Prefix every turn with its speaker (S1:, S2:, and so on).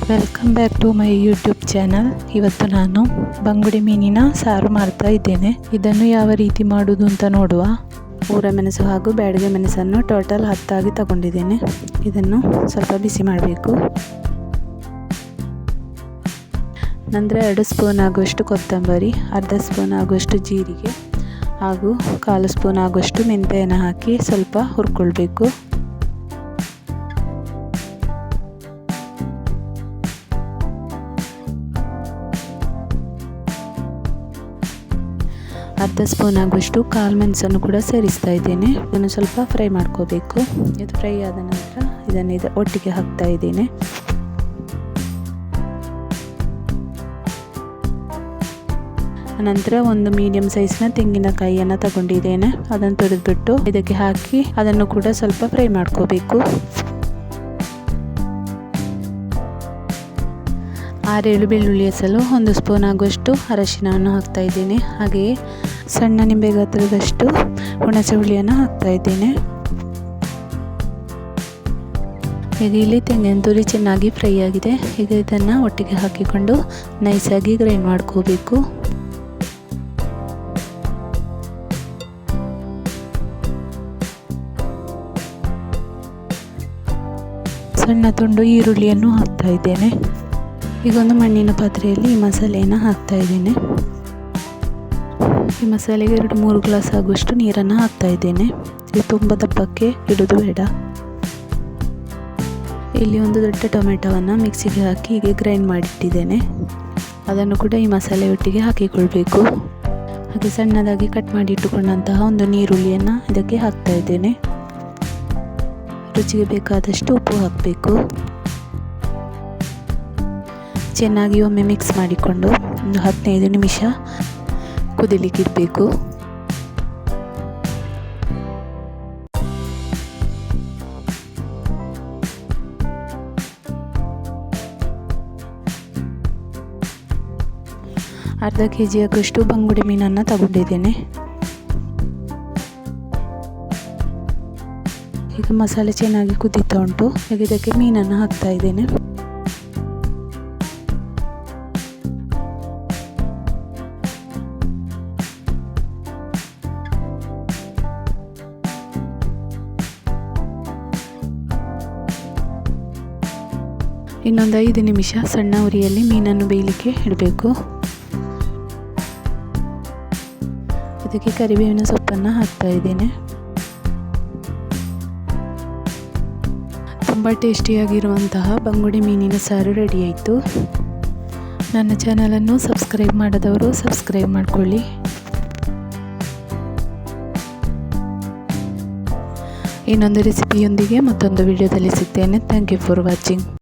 S1: Welcome back to my YouTube channel. ಇವತ್ತು ನಾನು ಬಂಗುಡೆ ಮೀನಿನ ಸಾರು ಮಾಡ್ತಾ ಇದ್ದೇನೆ. ಇದನ್ನು ಯಾವ ರೀತಿ ಮಾಡುವುದು ಅಂತ ನೋಡುವ. ಊರ ಮೆಣಸು ಹಾಗೂ ಬ್ಯಾಡಗೆ ಮೆಣಸನ್ನು ಟೋಟಲ್ 10 ಆಗಿ ತಗೊಂಡಿದ್ದೇನೆ. ಇದನ್ನು ಸ್ವಲ್ಪ ಬಿಸಿ ಮಾಡಬೇಕು. ನಂತರ 2 ಸ್ಪೂನ್ ಆಗುವಷ್ಟು ಕೊತ್ತಂಬರಿ, ಅರ್ಧ ಸ್ಪೂನ್ ಆಗುವಷ್ಟು ಜೀರಿಗೆ ಹಾಗೂ 1/4 ಸ್ಪೂನ್ ಆಗುವಷ್ಟು ಮೆಂತ್ಯನ ಹಾಕಿ ಸ್ವಲ್ಪ ಹುರ್ಕೊಳ್ಬೇಕು. ಅರ್ಧ ಸ್ಪೂನ್ ಆಗುವಷ್ಟು ಕಾಳು ಮೆಣಸನ್ನು ಕೂಡ ಸೇರಿಸ್ತಾ ಇದ್ದೇನೆ. ಇದನ್ನು ಸ್ವಲ್ಪ ಫ್ರೈ ಮಾಡ್ಕೋಬೇಕು. ಇದು ಫ್ರೈ ಆದ ನಂತರ ಇದನ್ನು ಒಟ್ಟಿಗೆ ಹಾಕ್ತಾ ಇದ್ದೇನೆ. ನಂತರ ಒಂದು ಮೀಡಿಯಂ ಸೈಜ್ನ ತೆಂಗಿನಕಾಯಿಯನ್ನು ತಗೊಂಡಿದ್ದೇನೆ. ಅದನ್ನು ತುರಿದ್ಬಿಟ್ಟು ಇದಕ್ಕೆ ಹಾಕಿ ಅದನ್ನು ಕೂಡ ಸ್ವಲ್ಪ ಫ್ರೈ ಮಾಡ್ಕೋಬೇಕು. 6-7 ಬೆಳ್ಳುಳ್ಳಿ ಹೆಸಲು, 1 ಸ್ಪೂನ್ ಆಗುವಷ್ಟು ಅರಶಿನವನ್ನು ಹಾಕ್ತಾ ಇದ್ದೇನೆ. ಹಾಗೆಯೇ ಸಣ್ಣ ನಿಂಬೆ ಗಾತ್ರದಷ್ಟು ಹುಣಸೆ ಹುಳಿಯನ್ನು ಹಾಕ್ತಾ ಇದ್ದೇನೆ. ಈಗ ಇಲ್ಲಿ ತೆಂಗಿನ ತುರಿ ಚೆನ್ನಾಗಿ ಫ್ರೈ ಆಗಿದೆ. ಈಗ ಇದನ್ನು ಒಟ್ಟಿಗೆ ಹಾಕಿಕೊಂಡು ನೈಸಾಗಿ ಗ್ರೈಂಡ್ ಮಾಡ್ಕೋಬೇಕು. ಸಣ್ಣ ತುಂಡು ಈರುಳ್ಳಿಯನ್ನು ಹಾಕ್ತಾ ಇದ್ದೇನೆ. ಈಗ ಒಂದು ಮಣ್ಣಿನ ಪಾತ್ರೆಯಲ್ಲಿ ಈ ಮಸಾಲೆಯನ್ನು ಹಾಕ್ತಾ ಇದ್ದೇನೆ. ಈ ಮಸಾಲೆಗೆ 2-3 ಗ್ಲಾಸ್ ಆಗುವಷ್ಟು ನೀರನ್ನು ಹಾಕ್ತಾ ಇದ್ದೇನೆ. ಇದು ತುಂಬ ದಪ್ಪಕ್ಕೆ ಇಡೋದು ಬೇಡ. ಇಲ್ಲಿ ಒಂದು ದೊಡ್ಡ ಟೊಮೆಟೊವನ್ನು ಮಿಕ್ಸಿಗೆ ಹಾಕಿ ಹೀಗೆ ಗ್ರೈಂಡ್ ಮಾಡಿಟ್ಟಿದ್ದೇನೆ. ಅದನ್ನು ಕೂಡ ಈ ಮಸಾಲೆ ಒಟ್ಟಿಗೆ ಹಾಕಿಕೊಳ್ಬೇಕು. ಹಾಗೆ ಸಣ್ಣದಾಗಿ ಕಟ್ ಮಾಡಿ ಇಟ್ಟುಕೊಂಡಂತಹ ಒಂದು ನೀರುಳ್ಳಿಯನ್ನು ಇದಕ್ಕೆ ಹಾಕ್ತಾ ಇದ್ದೇನೆ. ರುಚಿಗೆ ಬೇಕಾದಷ್ಟು ಉಪ್ಪು ಹಾಕಬೇಕು. ಚೆನ್ನಾಗಿ ಒಮ್ಮೆ ಮಿಕ್ಸ್ ಮಾಡಿಕೊಂಡು ಒಂದು 15 ನಿಮಿಷ ಕುದಿಲಿಕ್ಕಿಡಬೇಕು. ಅರ್ಧ ಕೆಜಿ ಆಗುವಷ್ಟು ಬಂಗುಡೆ ಮೀನನ್ನು ತಗೊಂಡಿದ್ದೇನೆ. ಈಗ ಮಸಾಲೆ ಚೆನ್ನಾಗಿ ಕುದೀತಾ ಉಂಟು. ಈಗ ಇದಕ್ಕೆ ಮೀನನ್ನು ಹಾಕ್ತಾ ಇದ್ದೇನೆ. ಇನ್ನೊಂದು 5 ನಿಮಿಷ ಸಣ್ಣ ಉರಿಯಲ್ಲಿ ಮೀನನ್ನು ಬೇಯಲಿಕ್ಕೆ ಇಡಬೇಕು. ಇದಕ್ಕೆ ಕರಿಬೇವಿನ ಸೊಪ್ಪನ್ನು ಹಾಕ್ತಾ ಇದ್ದೇನೆ. ತುಂಬ ಟೇಸ್ಟಿಯಾಗಿರುವಂತಹ ಬಂಗುಡೆ ಮೀನಿನ ಸಾರು ರೆಡಿ ಆಯಿತು. ನನ್ನ ಚಾನಲನ್ನು ಸಬ್ಸ್ಕ್ರೈಬ್ ಮಾಡದವರು ಸಬ್ಸ್ಕ್ರೈಬ್ ಮಾಡಿಕೊಳ್ಳಿ. ಇನ್ನೊಂದು ರೆಸಿಪಿಯೊಂದಿಗೆ ಮತ್ತೊಂದು ವಿಡಿಯೋದಲ್ಲಿ ಸಿಗ್ತೇನೆ. Thank you for watching.